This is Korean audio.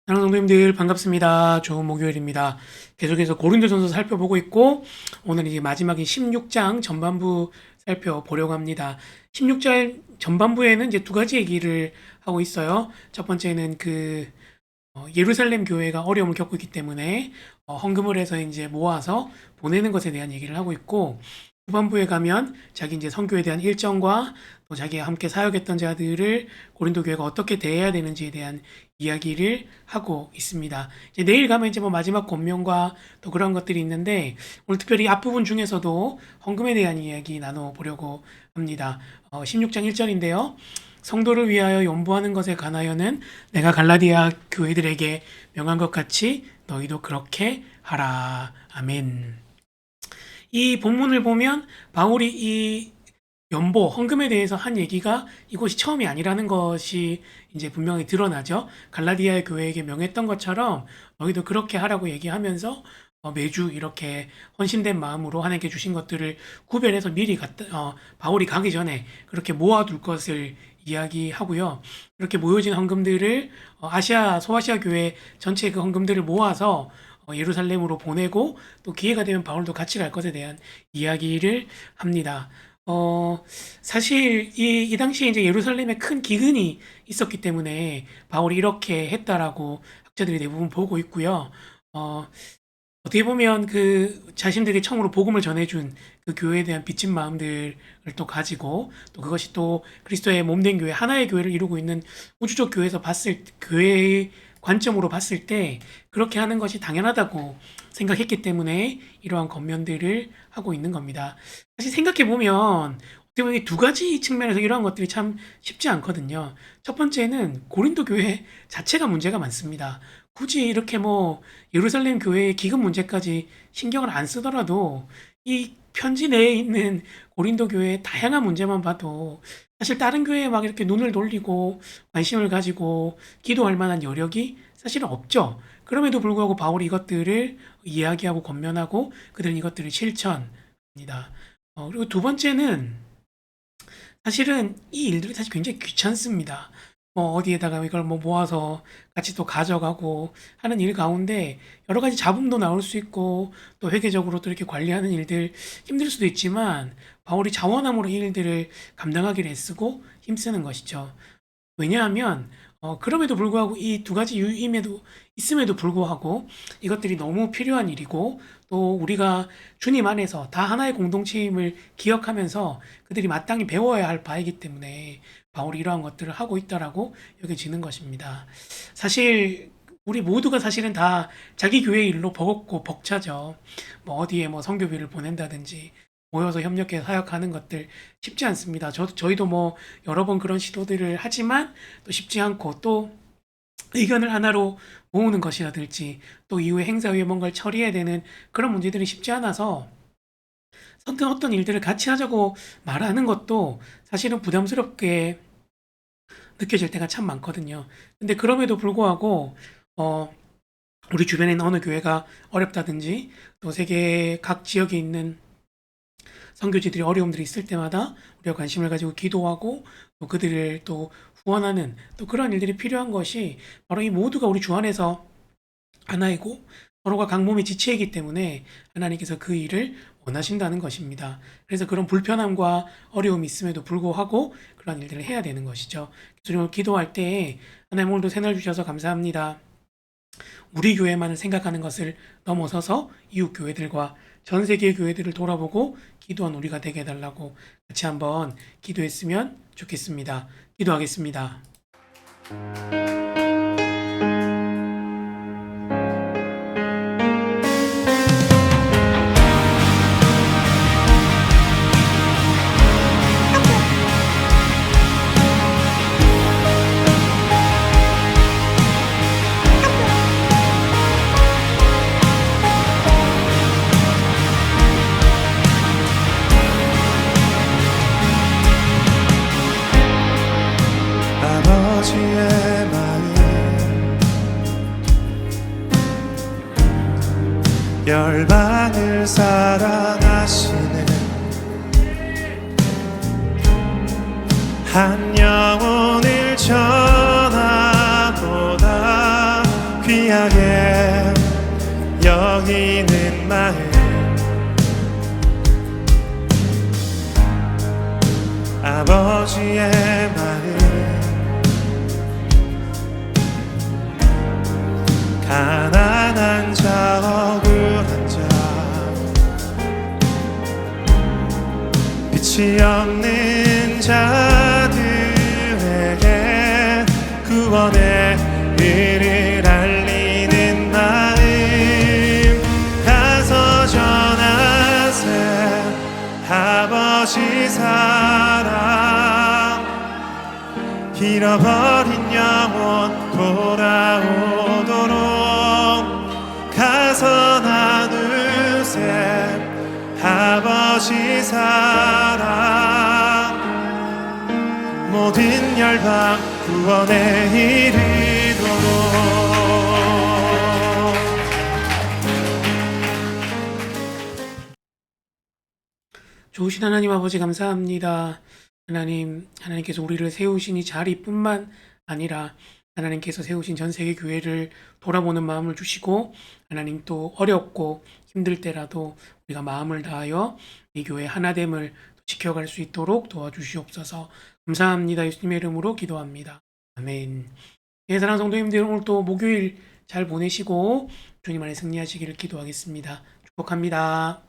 사랑하는 성도님들 반갑습니다. 좋은 목요일입니다. 계속해서 고린도전서 살펴보고 있고 오늘 이제 마지막인 16장 전반부 살펴보려고 합니다. 16장 전반부에는 이제 두 가지 얘기를 하고 있어요. 첫 번째는 예루살렘 교회가 어려움을 겪고 있기 때문에 헌금을 해서 이제 모아서 보내는 것에 대한 얘기를 하고 있고, 후반부에 가면 자기 이제 선교에 대한 일정과 또 자기가 함께 사역했던 자들을 고린도 교회가 어떻게 대해야 되는지에 대한 이야기를 하고 있습니다. 이제 내일 가면 이제 뭐 마지막 권면과 또 그런 것들이 있는데, 오늘 특별히 앞부분 중에서도 헌금에 대한 이야기 나눠보려고 합니다. 16장 1절인데요. 성도를 위하여 연보하는 것에 관하여는 내가 갈라디아 교회들에게 명한 것 같이 너희도 그렇게 하라. 아멘. 이 본문을 보면 바울이 이 연보, 헌금에 대해서 한 얘기가 이곳이 처음이 아니라는 것이 이제 분명히 드러나죠. 갈라디아 교회에게 명했던 것처럼 너희도 그렇게 하라고 얘기하면서 매주 이렇게 헌신된 마음으로 하나님께 주신 것들을 구별해서 미리 바울이 가기 전에 그렇게 모아둘 것을 이야기하고요. 이렇게 모여진 헌금들을 소아시아 교회 전체 그 헌금들을 모아서 예루살렘으로 보내고 또 기회가 되면 바울도 같이 갈 것에 대한 이야기를 합니다. 사실 이 당시에 이제 예루살렘에 큰 기근이 있었기 때문에 바울이 이렇게 했다라고 학자들이 대부분 보고 있고요. 어떻게 보면 그 자신들이 처음으로 복음을 전해준 그 교회에 대한 빚진 마음들을 또 가지고 또 그것이 또 그리스도의 몸된 교회, 하나의 교회를 이루고 있는 우주적 교회의 관점으로 봤을 때 그렇게 하는 것이 당연하다고 생각했기 때문에 이러한 겉면들을 하고 있는 겁니다. 사실 생각해 보면 어떻게 보면 두 가지 측면에서 이러한 것들이 참 쉽지 않거든요. 첫 번째는 고린도 교회 자체가 문제가 많습니다. 굳이 이렇게 뭐 예루살렘 교회의 기금 문제까지 신경을 안 쓰더라도 이 편지 내에 있는 고린도 교회의 다양한 문제만 봐도 사실 다른 교회에 막 이렇게 눈을 돌리고 관심을 가지고 기도할 만한 여력이 사실은 없죠. 그럼에도 불구하고 바울이 이것들을 이야기하고 권면하고 그들은 이것들을 실천합니다. 그리고 두 번째는 사실은 이 일들이 사실 굉장히 귀찮습니다. 뭐 어디에다가 이걸 뭐 모아서 같이 또 가져가고 하는 일 가운데 여러 가지 잡음도 나올 수 있고 또 회계적으로 또 이렇게 관리하는 일들 힘들 수도 있지만 바울이 자원함으로 이 일들을 감당하기를 애쓰고 힘쓰는 것이죠. 왜냐하면 그럼에도 불구하고 이 두 가지 유임에도 있음에도 불구하고 이것들이 너무 필요한 일이고 또 우리가 주님 안에서 다 하나의 공동체임을 기억하면서 그들이 마땅히 배워야 할 바이기 때문에 바울이 이러한 것들을 하고 있다라고 여겨지는 것입니다. 사실 우리 모두가 사실은 다 자기 교회 일로 버겁고 벅차죠. 뭐 어디에 뭐 선교비를 보낸다든지 모여서 협력해서 사역하는 것들 쉽지 않습니다. 저희도 뭐 여러 번 그런 시도들을 하지만 또 쉽지 않고 또 의견을 하나로 모으는 것이라든지 또 이후에 행사 후에 뭔가를 처리해야 되는 그런 문제들이 쉽지 않아서 선뜻 어떤 일들을 같이 하자고 말하는 것도 사실은 부담스럽게 느껴질 때가 참 많거든요. 근데 그럼에도 불구하고 어, 우리 주변에 있는 어느 교회가 어렵다든지 또 세계 각 지역에 있는 선교지들이 어려움들이 있을 때마다 우리가 관심을 가지고 기도하고 또 그들을 또 후원하는 또 그런 일들이 필요한 것이 바로 이 모두가 우리 주 안에서 하나이고 서로가 각 몸의 지체이기 때문에 하나님께서 그 일을 원하신다는 것입니다. 그래서 그런 불편함과 어려움이 있음에도 불구하고 그런 일들을 해야 되는 것이죠. 주님을 기도할 때 하나님 오늘도 새날 주셔서 감사합니다. 우리 교회만을 생각하는 것을 넘어서서 이웃 교회들과 전 세계 교회들을 돌아보고 기도한 우리가 되게 해달라고 같이 한번 기도했으면 좋겠습니다. 기도하겠습니다. 아버지의 마음 열방을 사랑하시네 한 영혼을 전하보다 여기는 마음 아버지의 마음 가난한 자 억울한 자 빛이 없는 자들에게 구원의 일을 알리는 마음 가서 전하세 아버지 사랑 잃어버린 영혼 돌아오도록 가서 나누세 아버지 사랑 모든 열방 구원에 이르도록 좋으신 하나님 아버지 감사합니다. 하나님께서 우리를 세우신 이 자리뿐만 아니라 하나님께서 세우신 전 세계 교회를 돌아보는 마음을 주시고 하나님 또 어렵고 힘들 때라도 우리가 마음을 다하여 이 교회 하나됨을 지켜갈 수 있도록 도와주시옵소서. 감사합니다. 예수님의 이름으로 기도합니다. 아멘. 예, 사랑하는 성도님들 오늘 또 목요일 잘 보내시고 주님 안에 승리하시기를 기도하겠습니다. 축복합니다.